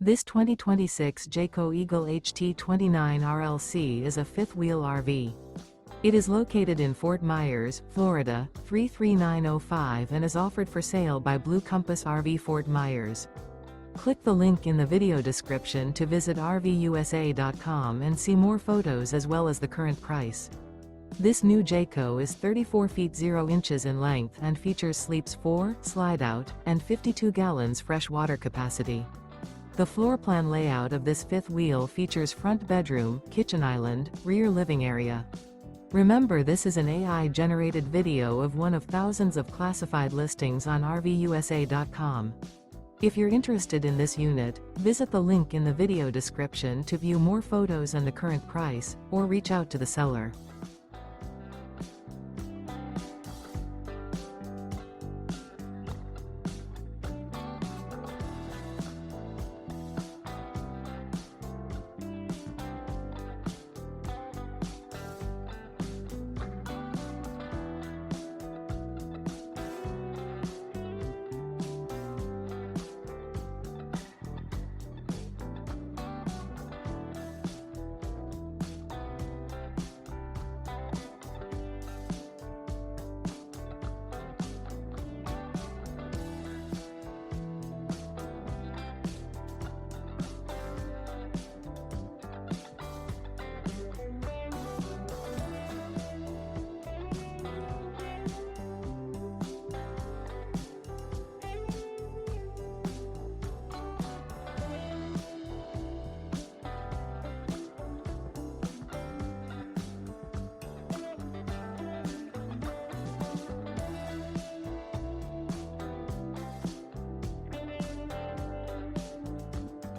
This 2026 Jayco Eagle HT 29 RLC is a fifth-wheel RV. It is located in Fort Myers, Florida, 33905 and is offered for sale by Blue Compass RV Fort Myers. Click the link in the video description to visit RVUSA.com and see more photos as well as the current price. This new Jayco is 34 feet 0 inches in length and features sleeps 4, Slideout, and 52 gallons fresh water capacity. The floor plan layout of this fifth wheel features front bedroom, kitchen island, rear living area. Remember, this is an AI-generated video of one of thousands of classified listings on RVUSA.com. If you're interested in this unit, visit the link in the video description to view more photos and the current price, or reach out to the seller.